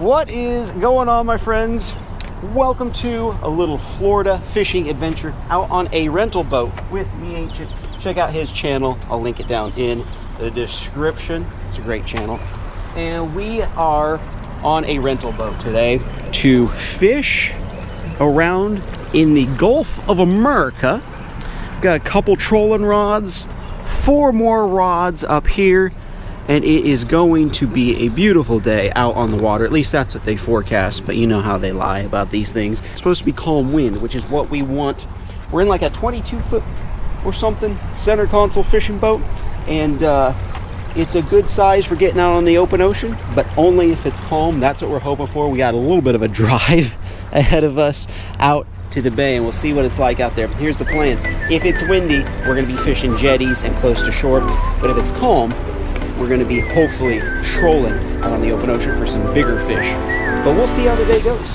What is going on, my friends? Welcome to a little Florida fishing adventure out on a rental boat with me, Ancient. Check out his channel. I'll link it down in the description. It's a great channel. And we are on a rental boat today to fish around in the Gulf of America. We've got a couple trolling rods, 4 more rods up here, and it is going to be a beautiful day out on the water. At least that's what they forecast, but you know how they lie about these things. It's supposed to be calm wind, which is what we want. We're in like a 22-foot or something center console fishing boat, and it's a good size for getting out on the open ocean, but only if it's calm. That's what we're hoping for. We got a little bit of a drive ahead of us out to the bay, and we'll see what it's like out there. Here's the plan. If it's windy, we're going to be fishing jetties and close to shore, but if it's calm, we're going to be hopefully trolling out on the open ocean for some bigger fish. But we'll see how the day goes.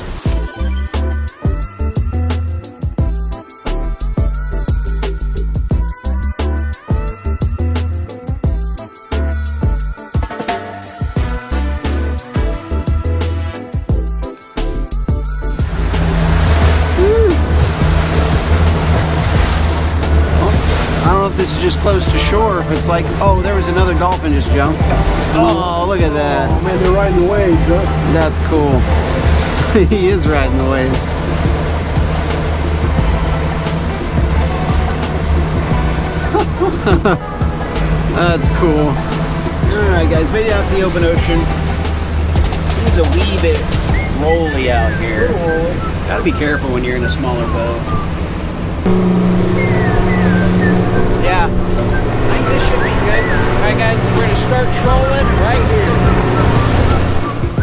This is just close to shore. If it's like, oh, there was another dolphin just jumped. Oh, look at that. Oh man, they're riding the waves, huh? That's cool. He is riding the waves. That's cool. Alright guys, made it out to the open ocean. Seems a wee bit rolly out here. Gotta be careful when you're in a smaller boat. Yeah, I think this should be good. Alright guys, we're going to start trolling right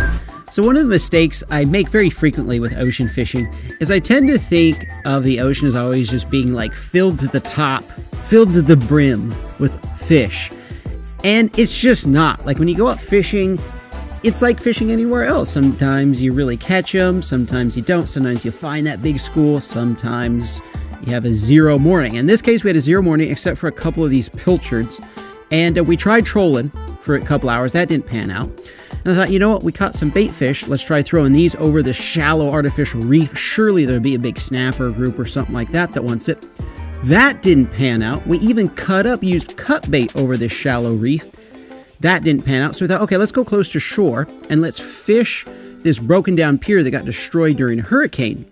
here. So one of the mistakes I make very frequently with ocean fishing is I tend to think of the ocean as always just being like filled to the top, filled to the brim with fish. And it's just not. Like when you go out fishing, it's like fishing anywhere else. Sometimes you really catch them, sometimes you don't, sometimes you find that big school, sometimes you have a zero morning. In this case, we had a zero morning except for a couple of these pilchards. And we tried trolling for a couple hours. That didn't pan out. And I thought, you know what? We caught some bait fish. Let's try throwing these over the shallow artificial reef. Surely there'll be a big snapper group or something like that that wants it. That didn't pan out. We even used cut bait over this shallow reef. That didn't pan out. So we thought, okay, let's go close to shore and let's fish this broken down pier that got destroyed during a hurricane.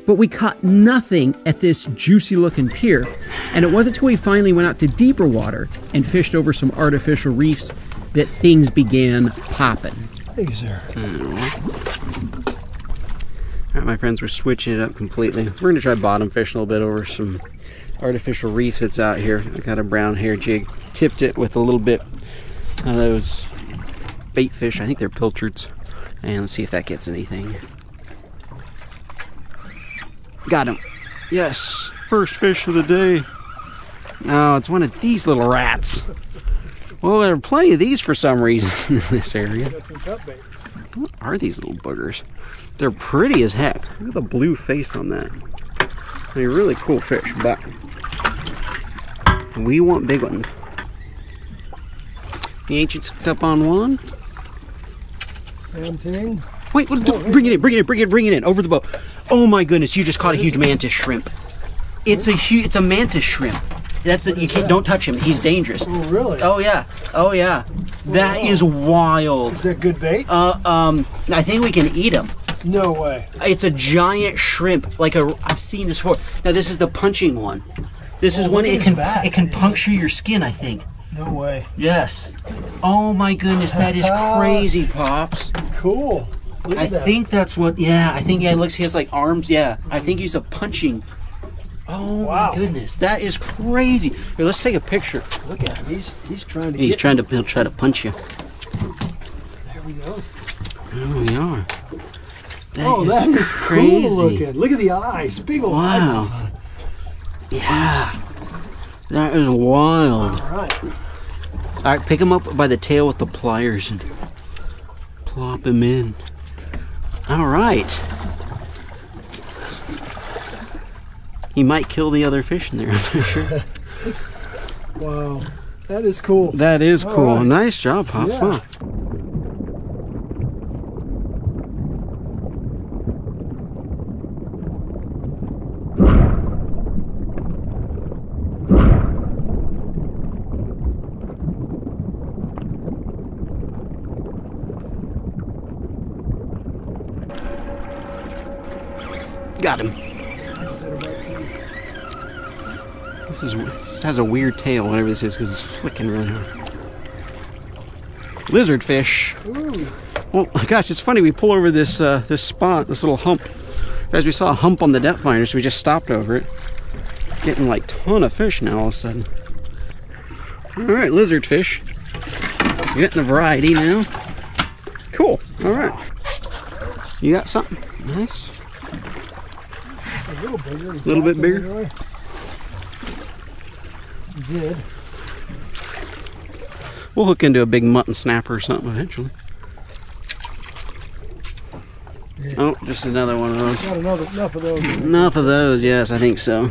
But we caught nothing at this juicy looking pier. And it wasn't until we finally went out to deeper water and fished over some artificial reefs that things began popping. Thank you, sir. All right, my friends, we're switching it up completely. We're going to try bottom fishing a little bit over some artificial reef that's out here. I got a brown hair jig, tipped it with a little bit of those bait fish. I think they're pilchards. And let's see if that gets anything. Got him. Yes. First fish of the day. Oh, it's one of these little rats. Well, there are plenty of these for some reason in this area. Got some cut bait. What are these little boogers? They're pretty as heck. Look at the blue face on that. They're really cool fish, but we want big ones. The Ancient's hooked up on one. Same thing. Wait, bring it in, over the boat. Oh my goodness, you just caught a huge mantis shrimp. It's a mantis shrimp. That's it. You can't, don't touch him. He's dangerous. Oh really? Oh yeah. Oh yeah. That is wild. Is that good bait? I think we can eat him. No way. It's a giant shrimp. I've seen this before. Now this is the punching one. This is one it can puncture your skin, I think. No way. Yes. Oh my goodness, that is crazy, Pops. Cool. Look at that. I think that's what, yeah, I think, yeah, it looks, he has like arms, yeah. I think he's a punching. Oh wow. My goodness, that is crazy. Here, let's take a picture. Look at him, he's trying to he'll try to punch you. There we go. There we are. That is crazy. Cool looking. Look at the eyes, big old eyes on it. Yeah, that is wild. All right. All right, pick him up by the tail with the pliers and plop him in. All right. He might kill the other fish in there, I'm not sure. Wow, that is cool. That is cool. Right. Nice job, Pops. Yeah. Huh? Got him. This has a weird tail, whatever this is, because it's flicking really hard. Lizardfish. Well, gosh, it's funny. We pull over this this spot, this little hump. Guys, we saw a hump on the depth finder, so we just stopped over it. Getting like a ton of fish now all of a sudden. All right, lizardfish. Getting a variety now. Cool. All right. You got something nice? A little bigger. A little bit bigger. Anyway. Did. We'll hook into a big mutton snapper or something eventually. Yeah. Oh, just another one of those. Got enough of those. Enough of those, yes, I think so.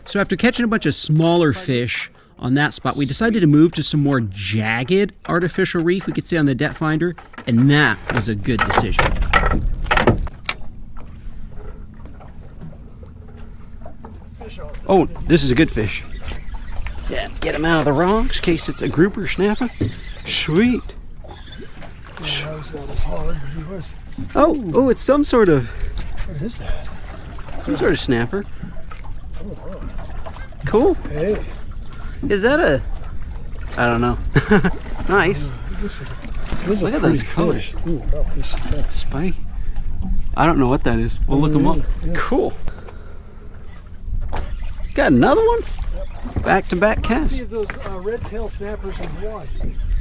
So after catching a bunch of smaller fish on that spot, we decided to move to some more jagged artificial reef we could see on the depth finder, and that was a good decision. Oh, this is a good fish. Yeah, get him out of the rocks in case it's a grouper snapper. Sweet. Oh, it's some sort of... What is that? Some sort of snapper. Cool. Hey. Is that a... I don't know. Nice. Look at those colors. Ooh, oh, he's Spike. I don't know what that is. We'll look them up. Yeah. Cool. Got another one? Back-to-back cast. See if those red tail snappers in Hawaii.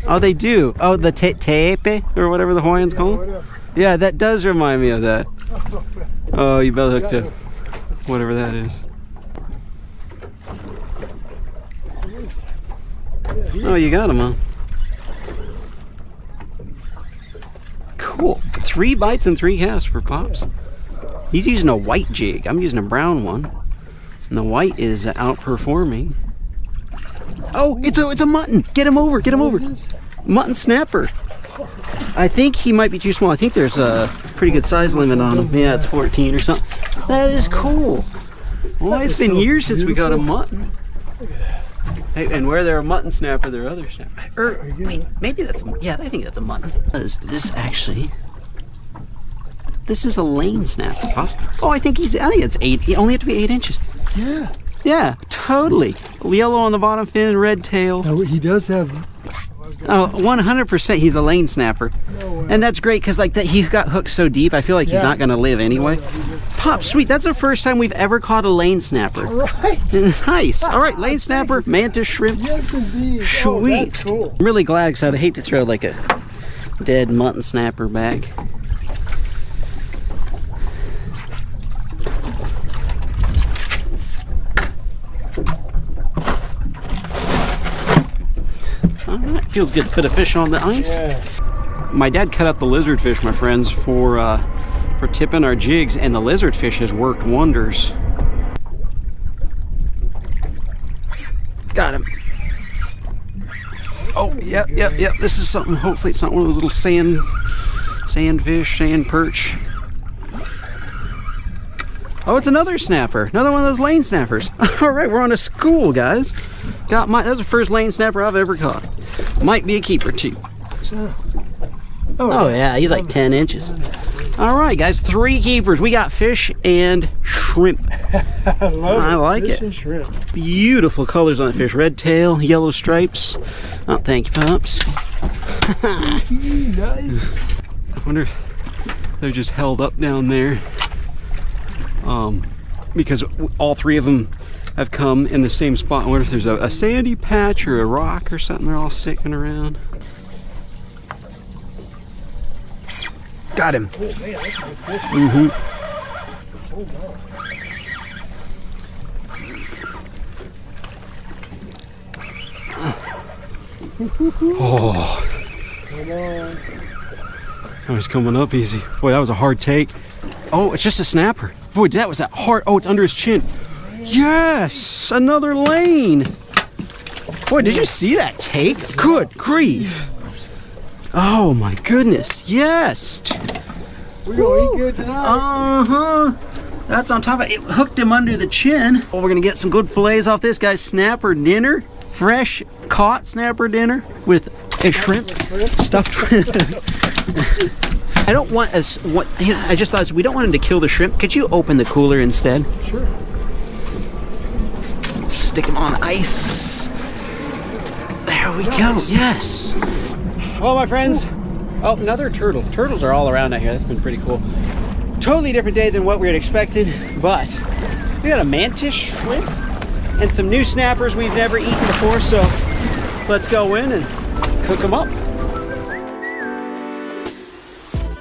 Oh, they do. Oh, the tepe or whatever the Hawaiians call them. Whatever. Yeah, that does remind me of that. Oh, you better hook to whatever that is. Oh, you got him, huh? Cool. 3 bites and 3 casts for Pops. He's using a white jig. I'm using a brown one. And the white is outperforming. Oh, it's a mutton. Get him over. Get him over. Mutton snapper. I think he might be too small. I think there's a pretty good size limit on him. Yeah, it's 14 or something. That is cool. Well, it's been years since we got a mutton. Hey, and where there are mutton snapper, there are other snapper. Wait, maybe that's yeah. I think that's a mutton. This actually, this is a lane snapper. Oh, I think it's 8. He only have to be 8 inches. Yeah. Yeah, totally. Yellow on the bottom fin, red tail. Now, he does have. Oh, 100% he's a lane snapper. No way. And that's great because like that he got hooked so deep, I feel like he's not going to live anyway. Pop, sweet. That's the first time we've ever caught a lane snapper. Right. Nice. All right, lane snapper, mantis shrimp. Yes, indeed. Sweet. Oh, that's cool. I'm really glad because I'd hate to throw like a dead mutton snapper back. All right, feels good to put a fish on the ice. Yes. My dad cut out the lizardfish, my friends, for tipping our jigs, and the lizardfish has worked wonders. Got him. Oh, yep. This is something. Hopefully, it's not one of those little sandfish, sand perch. Oh, it's another snapper. Another one of those lane snappers. All right, we're on a school, guys. That's the first lane snapper I've ever caught. Might be a keeper too. Oh yeah, he's like 10 inches. All right, guys, 3 keepers. We got fish and shrimp. I like fish it. And shrimp. Beautiful colors on the fish. Red tail, yellow stripes. Oh, thank you, Pops. Nice. I wonder if they're just held up down there. Because all 3 of them have come in the same spot. I wonder if there's a sandy patch or a rock or something they're all sticking around. Got him. Oh, man, that's a good fish. Mm-hmm. Oh. Come on. Oh, he's coming up easy. Boy, that was a hard take. Oh, it's just a snapper. Boy, that was that hard. Oh, it's under his chin. Yes, another lane. Boy, did you see that take? Good grief. Oh my goodness, yes. We're gonna eat good tonight. That's on top of it. Hooked him under the chin. Oh, we're gonna get some good fillets off this guy's snapper dinner. Fresh caught snapper dinner with a shrimp stuffed with I don't want us. I just thought we don't want him to kill the shrimp. Could you open the cooler instead? Sure. Stick him on ice. There we go. Yes. Oh, my friends. Oh, another turtle. Turtles are all around out here. That's been pretty cool. Totally different day than what we had expected, but we got a mantis shrimp and some new snappers we've never eaten before. So let's go in and cook them up.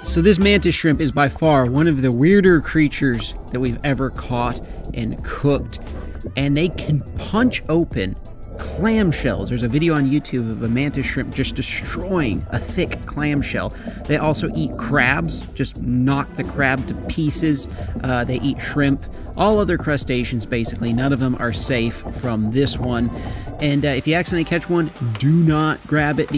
So this mantis shrimp is by far one of the weirder creatures that we've ever caught and cooked. And they can punch open clamshells. There's a video on YouTube of a mantis shrimp just destroying a thick clamshell. They also eat crabs, just knock the crab to pieces. They eat shrimp, all other crustaceans basically. None of them are safe from this one. And if you accidentally catch one, do not grab it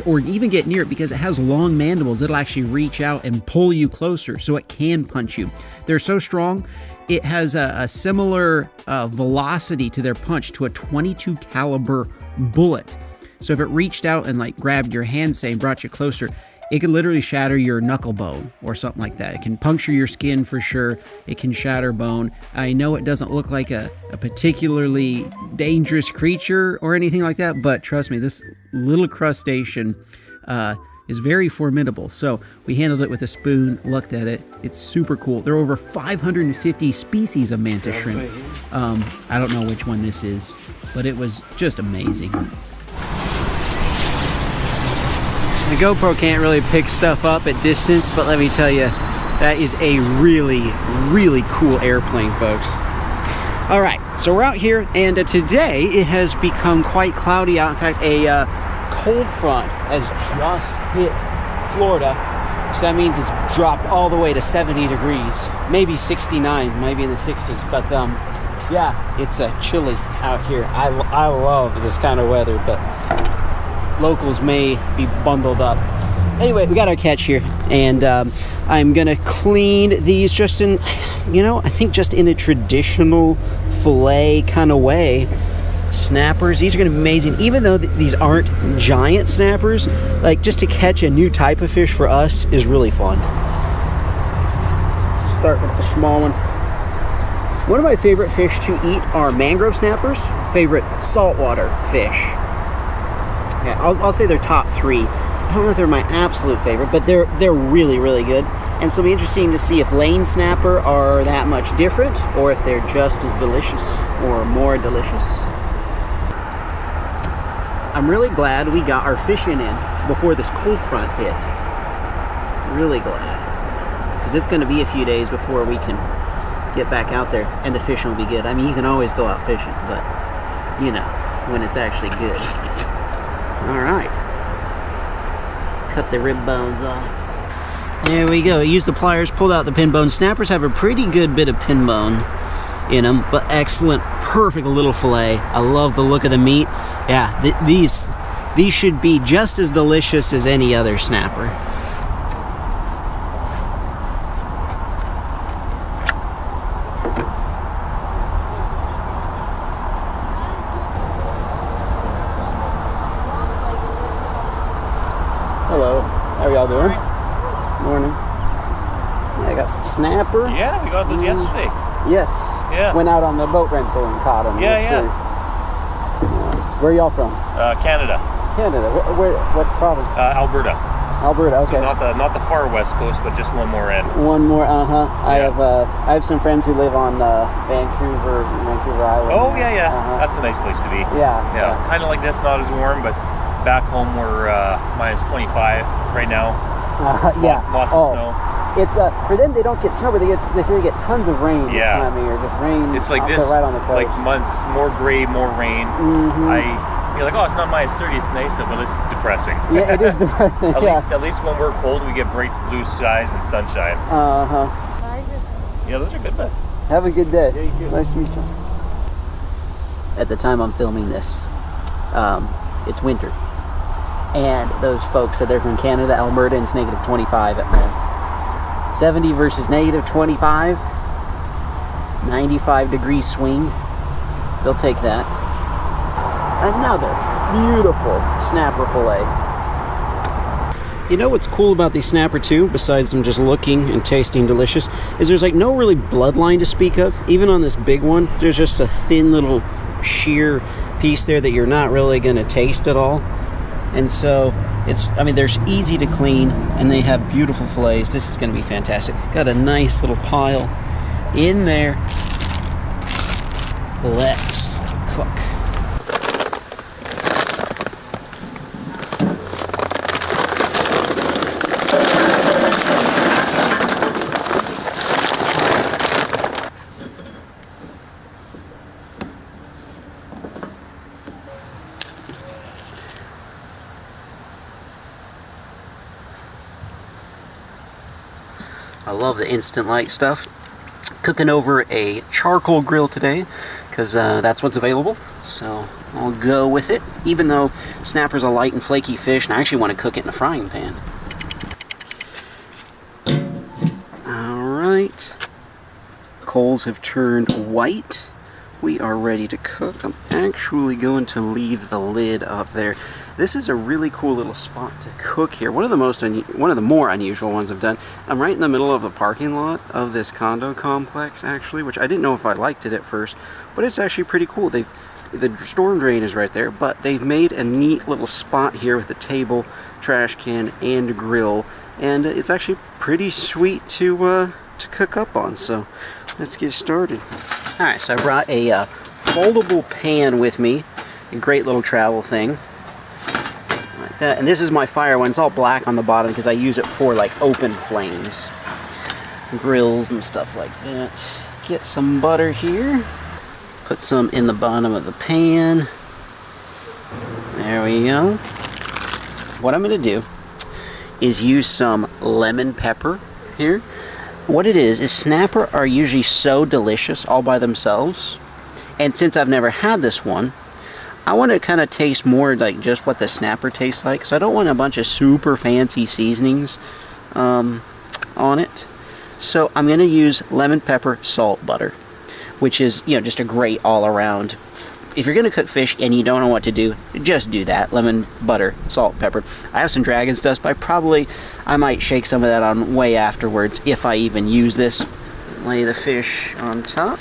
or even get near it, because it has long mandibles. It'll actually reach out and pull you closer, so it can punch you. They're so strong. It has a similar velocity to their punch to a .22 caliber bullet. So if it reached out and like grabbed your hand, say, and brought you closer, it could literally shatter your knuckle bone or something like that. It can puncture your skin for sure. It can shatter bone. I know it doesn't look like a particularly dangerous creature or anything like that, but trust me, this little crustacean is very formidable. So we handled it with a spoon, looked at it. It's super cool. There are over 550 species of mantis shrimp. I don't know which one this is, but it was just amazing. The GoPro can't really pick stuff up at distance, but let me tell you, that is a really, really cool airplane, folks. All right, so we're out here, and today it has become quite cloudy out. In fact, a cold front has just hit Florida, so that means it's dropped all the way to 70 degrees, maybe 69, maybe in the 60s, but yeah, it's chilly out here. I love this kind of weather, but locals may be bundled up. Anyway, we got our catch here, and I'm gonna clean these just in, I think just in a traditional fillet kind of way. Snappers, these are gonna be amazing. Even though these aren't giant snappers, like just to catch a new type of fish for us is really fun. Start with the small one. One of my favorite fish to eat are mangrove snappers. Favorite saltwater fish. Yeah, I'll say they're top 3. I don't know if they're my absolute favorite, but they're really, really good. And so it'll be interesting to see if lane snapper are that much different, or if they're just as delicious or more delicious. I'm really glad we got our fishing in before this cold front hit. Really glad. Because it's going to be a few days before we can get back out there and the fishing will be good. I mean, you can always go out fishing, but, when it's actually good. All right. Cut the rib bones off. There we go. Use the pliers, pulled out the pin bone. Snappers have a pretty good bit of pin bone in them, but excellent, perfect little fillet. I love the look of the meat. Yeah, these should be just as delicious as any other snapper. Hello, how are y'all doing? Morning. Yeah, I got some snapper. Yeah, we got those yesterday. Yes. Yeah. Went out on the boat rental and caught them. Yeah, yes, yeah. Nice. Where are y'all from? Canada. Canada. What province? Alberta. Alberta. Okay. So not the far west coast, but just one more end. One more. Yeah. I have some friends who live on Vancouver Island. Oh yeah. That's a nice place to be. Yeah. Kind of like this, not as warm, but back home we're minus 25 right now. Yeah. Lots of snow. It's for them they don't get snow, but they say they get tons of rain this time of year. Just rain. It's like this, right on the coast. like months, more gray, more rain. You're like, oh, it's not minus 30, it's nice, but it's depressing. Yeah, it is depressing. At least when we're cold, we get bright blue skies and sunshine. Yeah, those are good, man. Have a good day. Yeah, you too. Nice to meet you. At the time I'm filming this, it's winter. And those folks said they're from Canada, Alberta, and it's negative 25 at home. 70 versus negative 25. 95 degree swing. They'll take that. Another beautiful snapper fillet. You know what's cool about these snapper too, besides them just looking and tasting delicious, is there's like no really bloodline to speak of. Even on this big one, there's just a thin little sheer piece there that you're not really going to taste at all. And so they're easy to clean and they have beautiful fillets. This is going to be fantastic. Got a nice little pile in there. Let's cook. I love the instant light stuff. Cooking over a charcoal grill today because that's what's available, so I'll go with it, even though snapper's a light and flaky fish and I actually want to cook it in a frying pan. Alright, coals have turned white. We are ready to cook. I'm actually going to leave the lid up there. This is a really cool little spot to cook here. One of the more unusual ones I've done. I'm right in the middle of a parking lot of this condo complex, actually, which I didn't know if I liked it at first, but it's actually pretty cool. The storm drain is right there, but they've made a neat little spot here with a table, trash can, and grill, and it's actually pretty sweet to cook up on. So let's get started. Alright, so I brought a foldable pan with me, a great little travel thing, like that. And this is my fire one. It's all black on the bottom because I use it for like open flames, grills and stuff like that. Get some butter here, put some in the bottom of the pan. There we go. What I'm going to do is use some lemon pepper here. What it is snapper are usually so delicious all by themselves, and since I've never had this one, I want to kind of taste more like just what the snapper tastes like, so I don't want a bunch of super fancy seasonings on it. So I'm going to use lemon pepper, salt, butter, which is, you know, just a great all-around. If you're going to cook fish and you don't know what to do, just do that. Lemon, butter, salt, pepper. I have some dragon's dust, but I might shake some of that on way afterwards if I even use this. Lay the fish on top.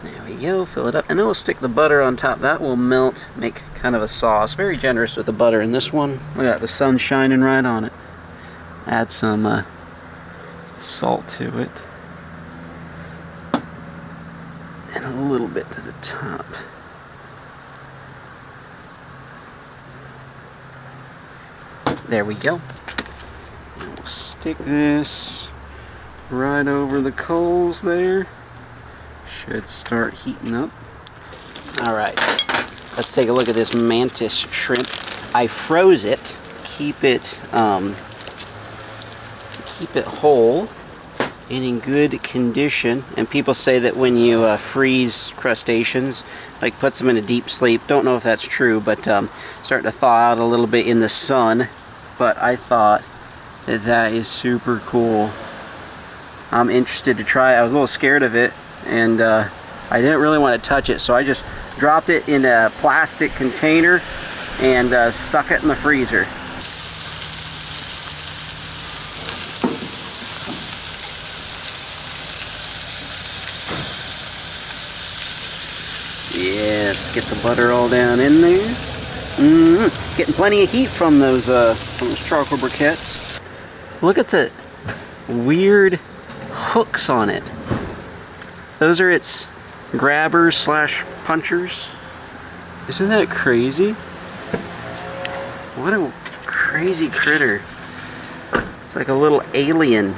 There we go, fill it up. And then we'll stick the butter on top. That will melt, make kind of a sauce. Very generous with the butter in this one. Look at that, the sun's shining right on it. Add some salt to it. And a little bit to the top. There we go. And we'll stick this right over the coals there. Should start heating up. Alright, let's take a look at this mantis shrimp. I froze it, keep it whole and in good condition. And people say that when you freeze crustaceans, like puts them in a deep sleep, don't know if that's true, but starting to thaw out a little bit in the sun. But I thought that is super cool. I'm interested to try it. I was a little scared of it, and I didn't really want to touch it, so I just dropped it in a plastic container and stuck it in the freezer. Yes, get the butter all down in there. Getting plenty of heat from those charcoal briquettes. Look at the weird hooks on it. Those are its grabbers slash punchers. Isn't that crazy? What a crazy critter. It's like a little alien.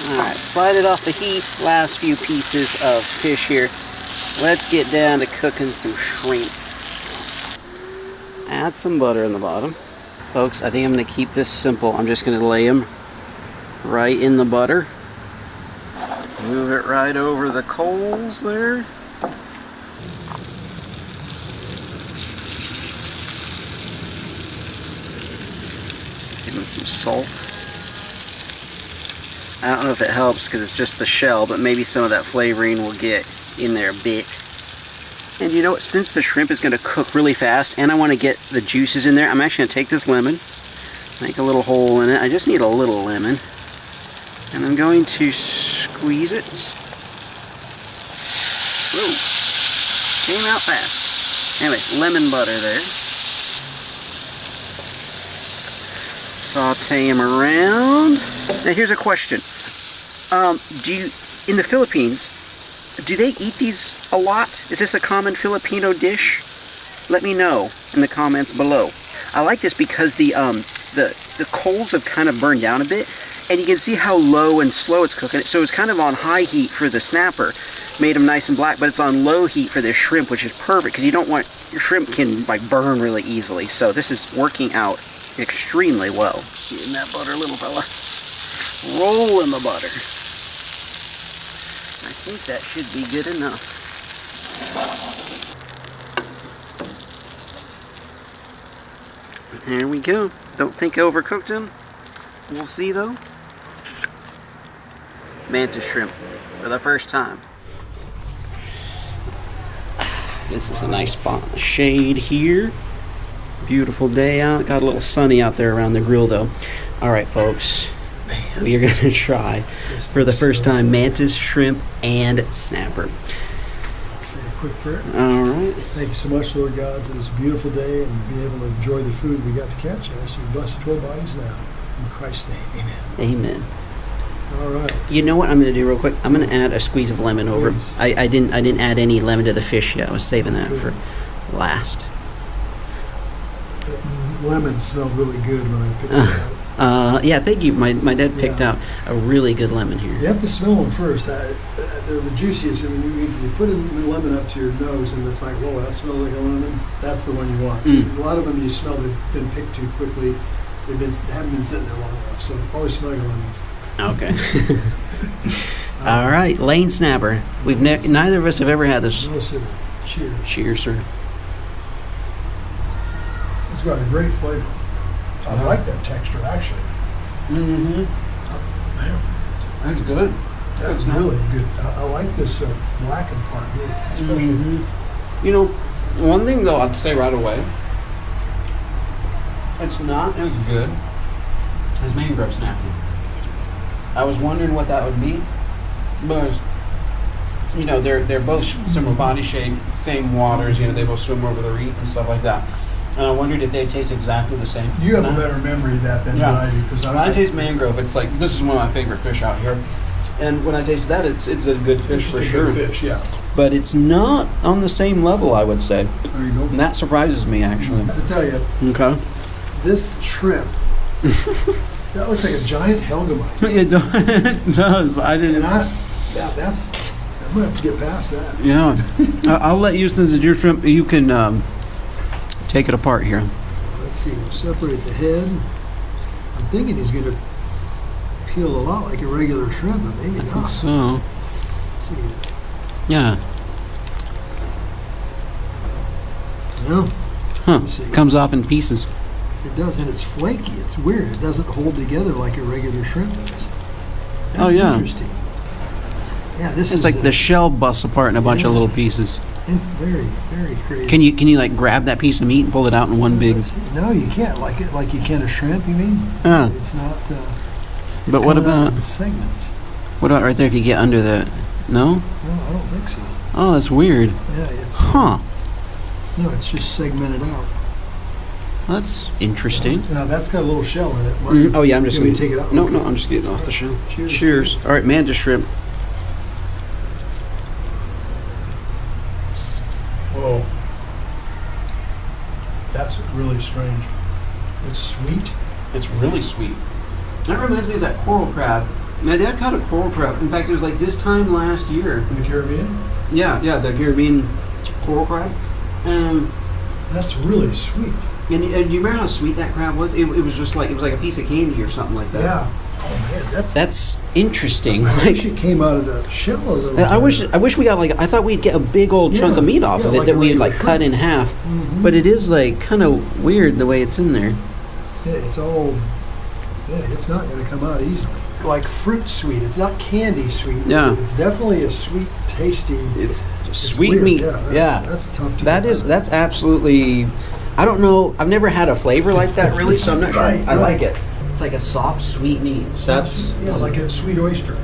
Alright, slide it off the heat. Last few pieces of fish here. Let's get down to cooking some shrimp. Let's add some butter in the bottom. Folks, I think I'm going to keep this simple. I'm just going to lay them right in the butter. Move it right over the coals there. Give them some salt. I don't know if it helps because it's just the shell, but maybe some of that flavoring will get in there a bit. And you know what, since the shrimp is going to cook really fast and I want to get the juices in there, I'm actually going to take this lemon, make a little hole in it. I just need a little lemon. And I'm going to squeeze it. Whoa, came out fast. Anyway, lemon butter there. Saute him around. Now here's a question. In the Philippines, do they eat these a lot? Is this a common Filipino dish? Let me know in the comments below. I like this because the coals have kind of burned down a bit, and you can see how low and slow it's cooking. So it's kind of on high heat for the snapper, made them nice and black, but it's on low heat for the shrimp, which is perfect because you don't want your shrimp can like burn really easily. So this is working out extremely well. Get in that butter, little fella. Roll in the butter. I think that should be good enough. There we go. Don't think I overcooked them. We'll see though. Mantis shrimp for the first time. This is a nice spot in the shade here. Beautiful day out. Got a little sunny out there around the grill though. All right, folks. We are going to try for the first time mantis shrimp and snapper. Say a quick prayer. All right. Thank you so much, Lord God, for this beautiful day and be able to enjoy the food we got to catch. I ask you to bless it to our bodies now. In Christ's name, amen. Amen. All right. You know what I'm going to do real quick? I'm going to add a squeeze of lemon over. I didn't add any lemon to the fish yet. I was saving that for last. That lemon smelled really good when I picked it out. Yeah, thank you. My dad picked out a really good lemon here. You have to smell them first. They're the juiciest. I mean, you put a lemon up to your nose and it's like, whoa, that smells like a lemon. That's the one you want. A lot of them you smell they've been picked too quickly. Haven't been sitting there long enough. So always smell your lemons. Okay. All right, Lane snapper. Neither of us have ever had this. No, sir. Cheers. Cheers, sir. It's got a great flavor. I like that texture, actually. Mm-hmm. That's good. That's really good. I like this blackened part here, especially. Mm-hmm. You know, one thing though I'd say right away, it's not as good as mangrove snapper. I was wondering what that would be, but you know they're both similar body shape, same waters. You know they both swim over the reef and stuff like that. And I wondered if they taste exactly the same. You have a better memory of that than I do. Because when I taste mangrove, it's like, this is one of my favorite fish out here. And when I taste that, it's a good fish for sure. Good fish, yeah. But it's not on the same level, I would say. There you go. And that surprises me, actually. I have to tell you, okay. This shrimp, that looks like a giant helgamite. It does. I didn't. And that's, I'm going to have to get past that. Yeah. I'll let you, since it's your shrimp, you can take it apart here. Let's see, we'll separate the head. I'm thinking he's going to peel a lot like a regular shrimp, but maybe not. I think so. Let's see. Yeah. Well, comes off in pieces. It does, and it's flaky. It's weird. It doesn't hold together like a regular shrimp does. That's interesting. Yeah, this is like the shell busts apart in a bunch of little pieces. And very, very crazy. Can you like grab that piece of meat and pull it out in one big? No, you can't. Like you can a shrimp. You mean? It's not. It's but what about the segments? What about right there? If you get under the, no? No, I don't think so. Oh, that's weird. Yeah, it's. No, it's just segmented out. That's interesting. Now that's got a little shell in it. Oh yeah, I'm just going to take it out. No, I'm just getting off the shell. Cheers. Cheers. All right, mantis shrimp. Whoa. That's really strange. It's sweet. It's really sweet. That reminds me of that coral crab. My dad caught a coral crab. In fact, it was like this time last year. In the Caribbean? Yeah, the Caribbean coral crab. That's really sweet. And do you remember how sweet that crab was? It was just like, it was like a piece of candy or something like that. Yeah. Oh man, that's interesting. I wish it came out of the shell a little bit. I wish we got I thought we'd get a big old chunk of meat off of it that we'd like cut in half. Mm-hmm. But it is like kind of weird the way it's in there. Yeah, it's not going to come out easily. like fruit sweet. It's not candy sweet. Yeah. It's definitely a sweet, tasty. It's sweet weird. meat. Yeah, that's tough to That's absolutely. I don't know. I've never had a flavor like that really, so I'm not sure. I like it. It's like a soft, sweet meat. That's like a sweet oyster.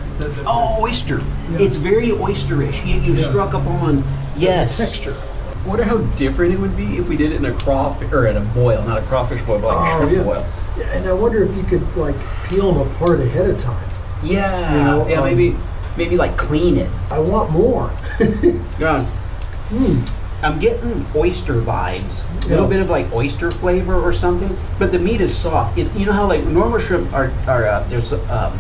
Oyster. Yeah. It's very oysterish. You struck up on texture. I wonder how different it would be if we did it in a crawfish or in a boil, not a crawfish boil, but like a shrimp boil. Yeah, and I wonder if you could like peel them apart ahead of time. Yeah, maybe like clean it. I want more. Yeah. I'm getting oyster vibes, a little bit of like oyster flavor or something, but the meat is soft. It's, you know how like normal shrimp are there's a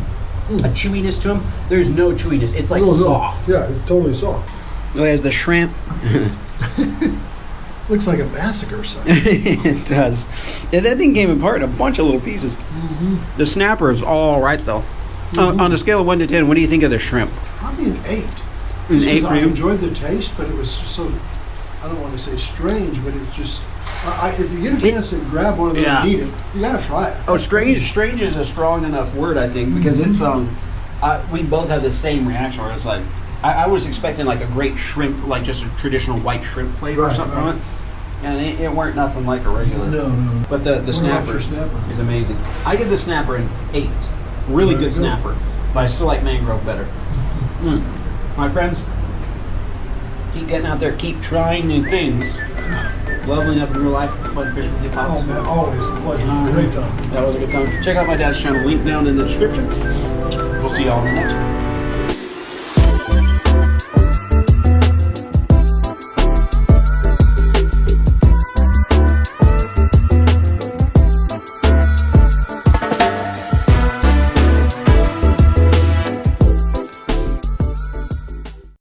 chewiness to them. There's no chewiness. It's like soft. Yeah, it's totally soft. Oh, as the shrimp. Looks like a massacre or something. It does. Yeah, that thing came apart in a bunch of little pieces. The snapper is all right though. On a scale of 1 to 10, what do you think of the shrimp? Probably an 8. An 8 for I you? enjoyed the taste, but it was so, I don't want to say strange, but it just, if you get a chance to grab one of those and eat it, you got to try it. Oh, strange is a strong enough word, I think, because it's, we both had the same reaction where it's like, I was expecting like a great shrimp, like just a traditional white shrimp flavor or something from it. And it weren't nothing like a regular. No. But the snapper is amazing. I give the snapper an 8. Really good snapper. But I still like mangrove better. My friends, keep getting out there, keep trying new things. Leveling up in real life. Fun fish with you, Pops. Oh man, always a pleasure. Great time. That was a good time. Check out my dad's channel, link down in the description. We'll see y'all in the next one.